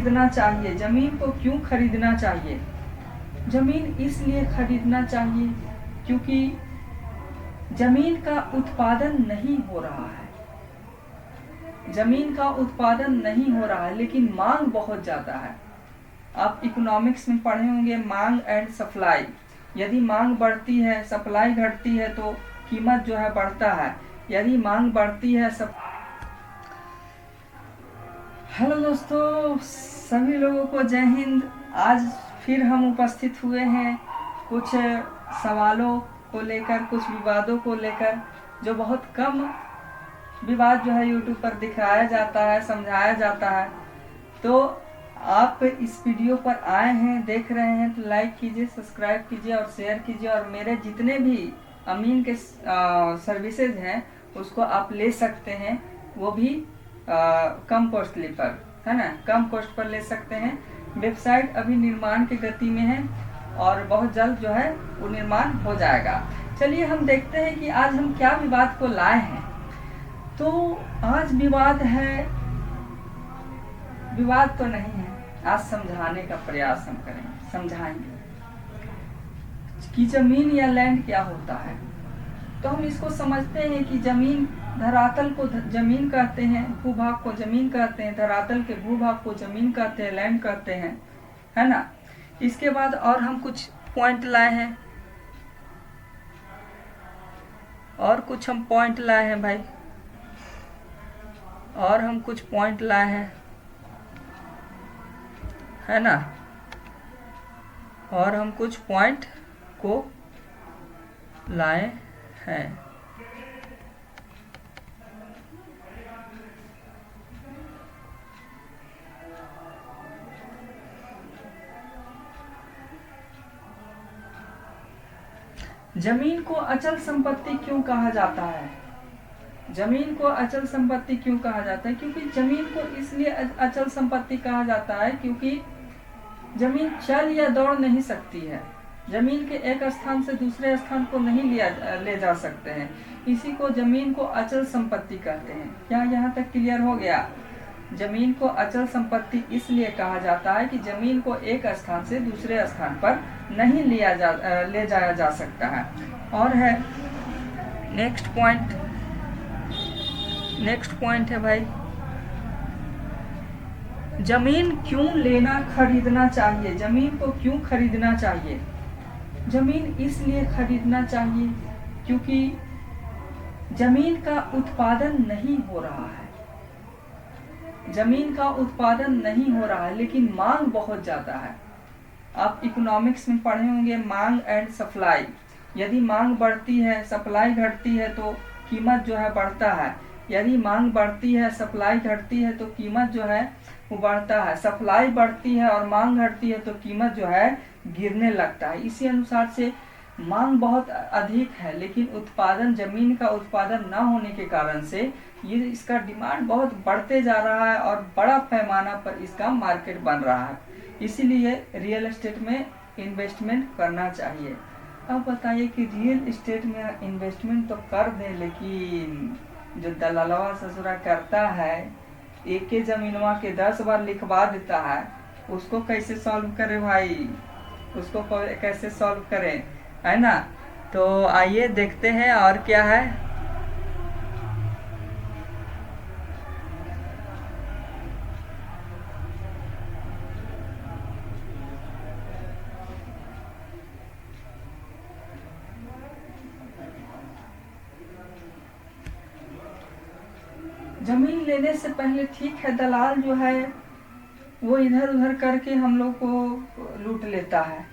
खरीदना चाहिए। जमीन को क्यों खरीदना चाहिए? जमीन इसलिए खरीदना चाहिए क्योंकि जमीन का उत्पादन नहीं हो रहा है। जमीन का उत्पादन नहीं हो रहा है लेकिन मांग बहुत ज्यादा है। आप इकोनॉमिक्स में पढ़े होंगे मांग एंड सप्लाई। यदि मांग बढ़ती है, सप्लाई घटती है तो कीमत जो है बढ़ता है। यदि मांग बढ़ती है हेलो दोस्तों, सभी लोगों को जय हिंद। आज फिर हम उपस्थित हुए हैं कुछ सवालों को लेकर, कुछ विवादों को लेकर। जो बहुत कम विवाद जो है यूट्यूब पर दिखाया जाता है, समझाया जाता है। तो आप इस वीडियो पर आए हैं, देख रहे हैं तो लाइक कीजिए, सब्सक्राइब कीजिए और शेयर कीजिए। और मेरे जितने भी अमीन के सर्विसेज हैं उसको आप ले सकते हैं, वो भी कम कॉस्टली पर, है ना, कम कॉस्ट पर ले सकते हैं। वेबसाइट अभी निर्माण की गति में है और बहुत जल्द जो है वो निर्माण हो जाएगा। चलिए हम देखते हैं कि आज हम क्या विवाद को लाए हैं। तो आज विवाद है, विवाद तो नहीं है, आज समझाने का प्रयास हम करेंगे, समझाएंगे कि जमीन या लैंड क्या होता है। तो हम इसको समझते हैं कि जमीन, धरातल को जमीन कहते हैं, भूभाग को जमीन कहते हैं, धरातल के भूभाग को जमीन कहते हैं, लैंड कहते हैं, है ना। इसके बाद और हम कुछ पॉइंट लाए हैं, और कुछ हम पॉइंट लाए हैं भाई, और हम कुछ पॉइंट लाए हैं, है ना, और हम कुछ पॉइंट को लाए हैं। जमीन को अचल संपत्ति क्यों कहा जाता है? जमीन को अचल संपत्ति क्यों कहा जाता है? क्योंकि जमीन को इसलिए अचल संपत्ति कहा जाता है क्योंकि जमीन चल या दौड़ नहीं सकती है। जमीन के एक स्थान से दूसरे स्थान को नहीं ले जा सकते हैं, इसी को जमीन को अचल संपत्ति कहते हैं। क्या यहाँ तक क्लियर हो गया? जमीन को अचल संपत्ति इसलिए कहा जाता है कि जमीन को एक स्थान से दूसरे स्थान पर नहीं ले जाया जा सकता है। और है नेक्स्ट पॉइंट है भाई, जमीन क्यों लेना खरीदना चाहिए? जमीन को क्यों खरीदना चाहिए? जमीन इसलिए खरीदना चाहिए क्योंकि जमीन का उत्पादन नहीं हो रहा है। जमीन का उत्पादन नहीं हो रहा है लेकिन मांग बहुत ज्यादा है। आप इकोनॉमिक्स में पढ़े होंगे मांग एंड सप्लाई। यदि मांग बढ़ती है, सप्लाई घटती है तो कीमत जो है बढ़ता है। यदि मांग बढ़ती है, सप्लाई घटती है तो कीमत जो है वो बढ़ता है। सप्लाई बढ़ती है और मांग घटती है तो कीमत जो है गिरने लगता है। इसी अनुसार से मांग बहुत अधिक है लेकिन उत्पादन, जमीन का उत्पादन न होने के कारण से ये इसका डिमांड बहुत बढ़ते जा रहा है और बड़ा पैमाना पर इसका मार्केट बन रहा है। इसीलिए रियल एस्टेट में इन्वेस्टमेंट करना चाहिए। अब बताइए कि रियल एस्टेट में इन्वेस्टमेंट तो कर दें लेकिन जो दलालवा ससुरा करता है, एक के जमीनवा के 10 बार लिखवा देता है, उसको कैसे सॉल्व करें भाई? उसको कैसे सॉल्व करें, है ना। तो आइए देखते हैं और क्या है। जमीन लेने से पहले ठीक है, दलाल जो है वो इधर उधर करके हम लोग को लूट लेता है।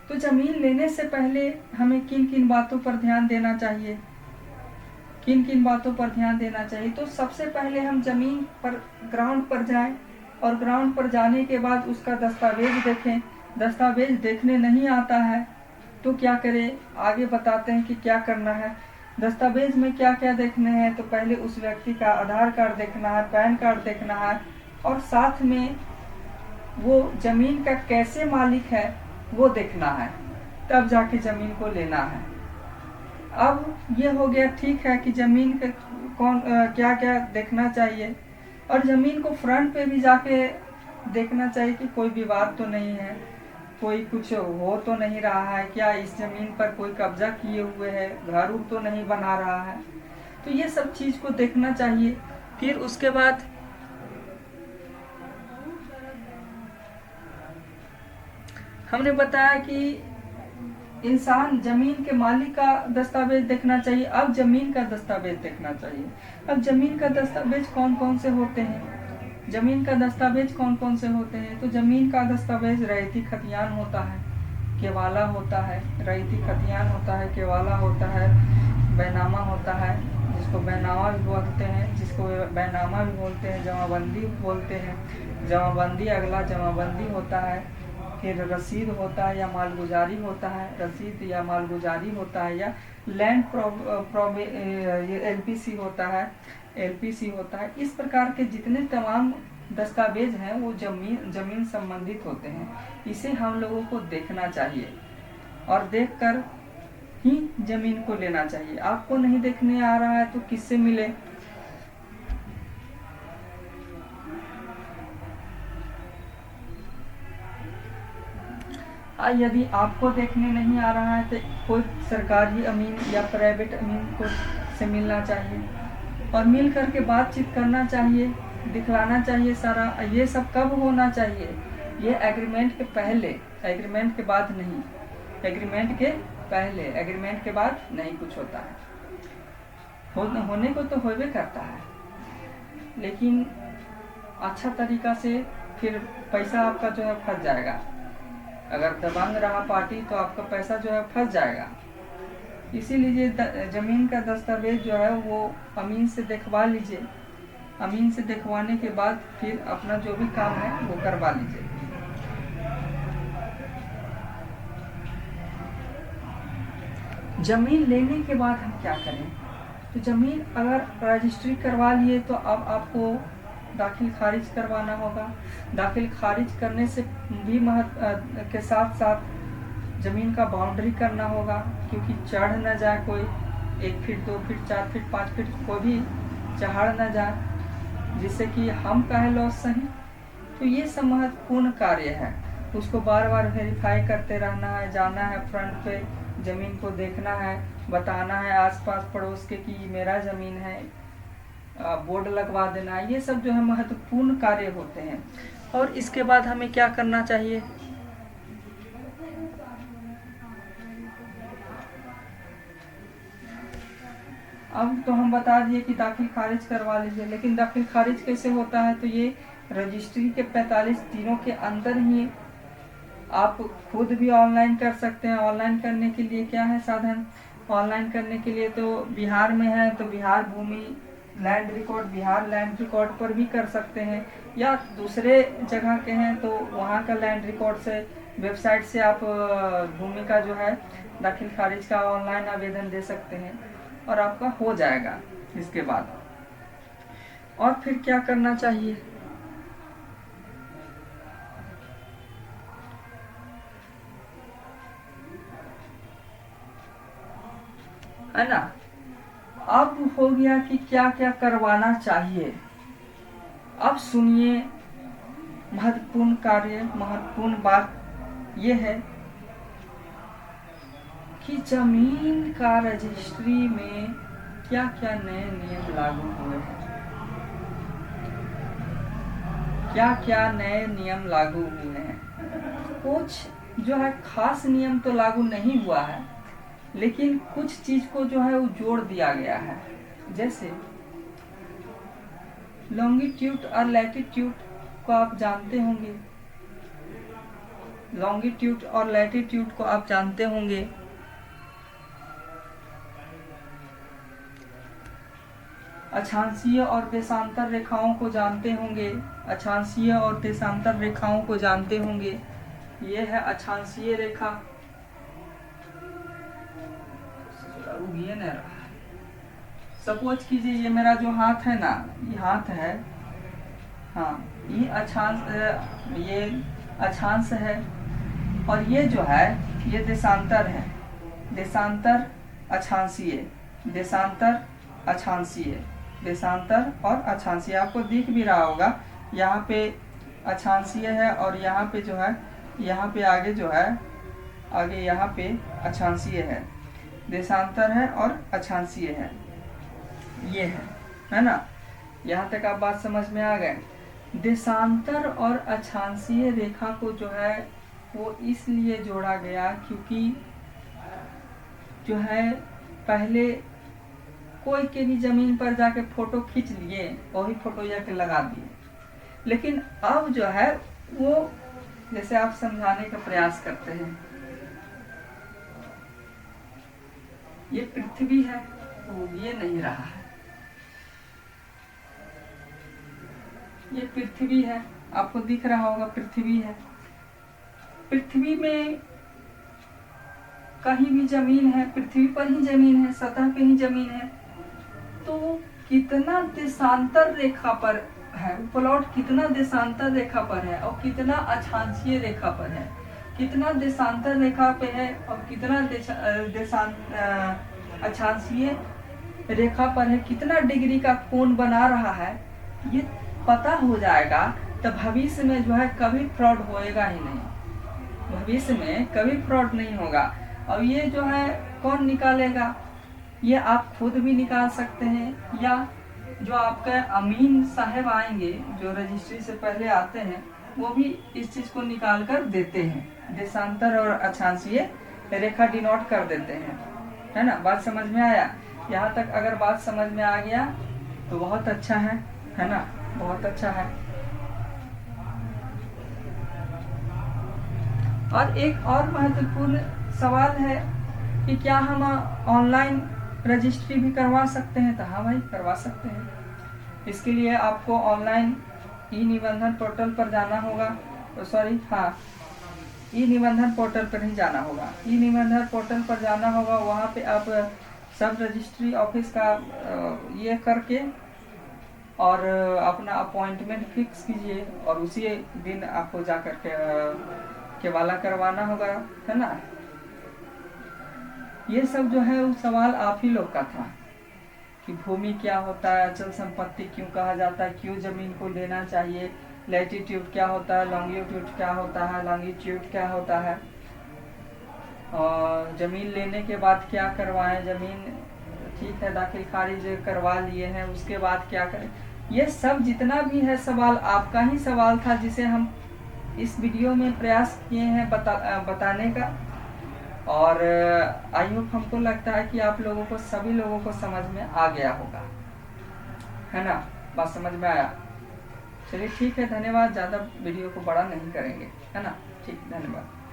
तो जमीन लेने से पहले हमें किन किन बातों पर ध्यान देना चाहिए, किन किन बातों पर ध्यान देना चाहिए? तो सबसे पहले हम जमीन पर ग्राउंड पर जाएं और ग्राउंड पर जाने के बाद उसका दस्तावेज देखें। दस्तावेज देखने नहीं आता है तो क्या करें, आगे बताते हैं कि क्या करना है। दस्तावेज में क्या क्या देखने हैं? तो पहले उस व्यक्ति का आधार कार्ड देखना है, पैन कार्ड देखना है और साथ में वो जमीन का कैसे मालिक है वो देखना है, तब जाके जमीन को लेना है। अब ये हो गया ठीक है कि जमीन के क्या क्या देखना चाहिए। और जमीन को फ्रंट पे भी जाके देखना चाहिए कि कोई विवाद तो नहीं है, कोई कुछ हो तो नहीं रहा है, क्या इस जमीन पर कोई कब्जा किए हुए है, घर उर तो नहीं बना रहा है। तो ये सब चीज को देखना चाहिए। फिर उसके बाद हमने बताया कि इंसान जमीन के मालिक का दस्तावेज देखना चाहिए। अब जमीन का दस्तावेज देखना चाहिए। अब जमीन का दस्तावेज कौन कौन से होते हैं? जमीन का दस्तावेज कौन कौन से होते हैं? तो जमीन का दस्तावेज रैयती खतियान होता है, केवाला होता है, रैयती खतियान होता है, केवाला होता है, बैनामा होता है, जिसको बैनामा भी बोलते हैं, जिसको बैनामा भी बोलते हैं, जमाबंदी बोलते हैं। जमाबंदी अगला जमाबंदी होता है। फिर रसीद होता है या मालगुजारी होता है, रसीद या मालगुजारी होता है, या लैंड एलपीसी होता है, एलपीसी होता है। इस प्रकार के जितने तमाम दस्तावेज हैं वो जमीन संबंधित होते हैं। इसे हम लोगों को देखना चाहिए और देखकर ही जमीन को लेना चाहिए। आपको नहीं देखने आ रहा है तो किससे मिले? यदि आपको देखने नहीं आ रहा है तो कोई सरकारी अमीन या प्राइवेट अमीन को से मिलना चाहिए और मिल करके बातचीत करना चाहिए, दिखलाना चाहिए सारा। ये सब कब होना चाहिए? ये एग्रीमेंट के पहले, एग्रीमेंट के बाद नहीं। एग्रीमेंट के पहले, एग्रीमेंट के बाद नहीं कुछ होता है। होने को तो होवे करता है, लेकिन अच्छा तरीका से फिर पैसा आपका जो है फंस जाएगा। अगर दबंग रहा पार्टी तो आपका पैसा जो है फंस जाएगा। इसीलिए जमीन का दस्तावेज जो है वो अमीन से दिखवा लीजिए। अमीन से दिखवाने के बाद फिर अपना जो भी काम है वो करवा लीजिए। जमीन लेने के बाद हम क्या करें? तो जमीन अगर रजिस्ट्री करवा लिए तो अब आपको दाखिल खारिज करवाना होगा। दाखिल खारिज करने से भी के साथ साथ जमीन का बाउंड्री करना होगा, क्योंकि चढ़ न जाए कोई 1 फीट 2 फीट 4 फीट 5 फीट कोई भी चढ़ न जाए, जिससे कि हम कहे लॉस सही। तो ये सब महत्वपूर्ण कार्य है। उसको बार बार वेरीफाई करते रहना है, जाना है फ्रंट पे, जमीन को देखना है, बताना है आसपास पड़ोस के कि मेरा जमीन है, बोर्ड लगवा देना। ये सब जो है महत्वपूर्ण कार्य होते हैं। और इसके बाद हमें क्या करना चाहिए? अब तो हम बता दिए कि दाखिल खारिज करवा लीजिए, लेकिन दाखिल खारिज कैसे होता है? तो ये रजिस्ट्री के 45 दिनों के अंदर ही आप खुद भी ऑनलाइन कर सकते हैं। ऑनलाइन करने के लिए क्या है साधन? ऑनलाइन करने के लिए तो बिहार में है तो Bihar Bhumi land record, Bihar land record पर भी कर सकते हैं, या दूसरे जगह के हैं तो वहाँ का लैंड रिकॉर्ड से, वेबसाइट से आप भूमि का जो है दाखिल खारिज का ऑनलाइन आवेदन दे सकते हैं और आपका हो जाएगा। इसके बाद और फिर क्या करना चाहिए? है ना? अब हो गया कि क्या क्या करवाना चाहिए। अब सुनिए, महत्वपूर्ण कार्य, महत्वपूर्ण बात यह है कि जमीन का रजिस्ट्री में क्या क्या नए नियम लागू हुए हैं। क्या क्या नए नियम लागू हुए हैं? कुछ जो है खास नियम तो लागू नहीं हुआ है, लेकिन कुछ चीज को जो है वो जोड़ दिया गया है। जैसे लॉन्गिट्यूड और लैटिट्यूड को आप जानते होंगे। लॉन्गिट्यूड और लैटिट्यूड को आप जानते होंगे। अक्षांशीय और देशांतर रेखाओं को जानते होंगे। अक्षांशीय और देशांतर रेखाओं को जानते होंगे। ये है अक्षांशीय रेखा। सपोज कीजिए ये मेरा जो हाथ है ना, ये हाथ है, हाँ, ये अक्षांश है और ये जो है ये देशांतर है। देशांतर अक्षांशीय, देशांतर अक्षांशीय, देशांतर और अक्षांशीय। आपको दिख भी रहा होगा यहाँ पे अक्षांशीय है, और यहाँ पे जो है, यहाँ पे आगे जो है, आगे यहाँ पे अक्षांशीय है। देशांतर है और अक्षांशीय है, ये है ना। यहाँ तक आप बात समझ में आ गए। देशांतर और अक्षांशीय रेखा को जो है वो इसलिए जोड़ा गया क्योंकि जो है पहले कोई के भी जमीन पर जाके फोटो खींच लिए, वही फोटो जाके लगा दिए, लेकिन अब जो है वो जैसे आप समझाने का प्रयास करते हैं, ये पृथ्वी है, वो ये नहीं रहा है, ये पृथ्वी है, आपको दिख रहा होगा पृथ्वी है। पृथ्वी में कहीं भी जमीन है, पृथ्वी पर ही जमीन है, सतह पे ही जमीन है, तो कितना देशांतर रेखा पर है प्लॉट, कितना देशांतर रेखा पर है और कितना अक्षांशीय रेखा पर है, कितना देशांतर रेखा पे है और कितना अक्षांशीय रेखा पर है, कितना डिग्री का कोण बना रहा है, ये पता हो जाएगा तो भविष्य में जो है कभी फ्रॉड होएगा ही नहीं, भविष्य में कभी फ्रॉड नहीं होगा। और ये जो है कौन निकालेगा, ये आप खुद भी निकाल सकते हैं, या जो आपके अमीन साहब आएंगे जो रजिस्ट्री से पहले आते हैं, वो भी इस चीज को निकाल कर देते हैं, देशांतर और अक्षांशीय रेखा डिनोट कर देते हैं, है ना। बात समझ में आया? यहाँ तक अगर बात समझ में आ गया तो बहुत अच्छा है ना, बहुत अच्छा है। और एक और महत्वपूर्ण सवाल है कि क्या हम ऑनलाइन रजिस्ट्री भी करवा सकते हैं? तो हाँ भाई, करवा सकते हैं। इसके लिए आपको ऑनलाइन ई निबंधन पोर्टल पर जाना होगा, ई निबंधन पोर्टल पर ही जाना होगा, ई निबंधन पोर्टल पर जाना होगा। वहाँ पे आप सब रजिस्ट्री ऑफिस का ये करके और अपना अपॉइंटमेंट फिक्स कीजिए और उसी दिन आपको जा कर के केवाला करवाना होगा, है ना। ये सब जो है उस सवाल आप ही लोग का था कि भूमि क्या होता है, अचल संपत्ति क्यों कहा जाता है, क्यों जमीन को लेना चाहिए, लैटिट्यूड क्या होता है, लॉन्गिट्यूड क्या होता है, लॉन्गिट्यूड क्या होता है, और जमीन लेने के बाद क्या करवाएं, जमीन ठीक है दाखिल खारिज करवा लिए हैं उसके बाद क्या करें। ये सब जितना भी है सवाल आपका ही सवाल था, जिसे हम इस वीडियो में प्रयास किए हैं बताने का। और आई होप, हमको लगता है कि आप लोगों को, सभी लोगों को समझ में आ गया होगा, है ना। बात समझ में आया? चलिए ठीक है, धन्यवाद। ज़्यादा वीडियो को बड़ा नहीं करेंगे, है ना। ठीक, धन्यवाद।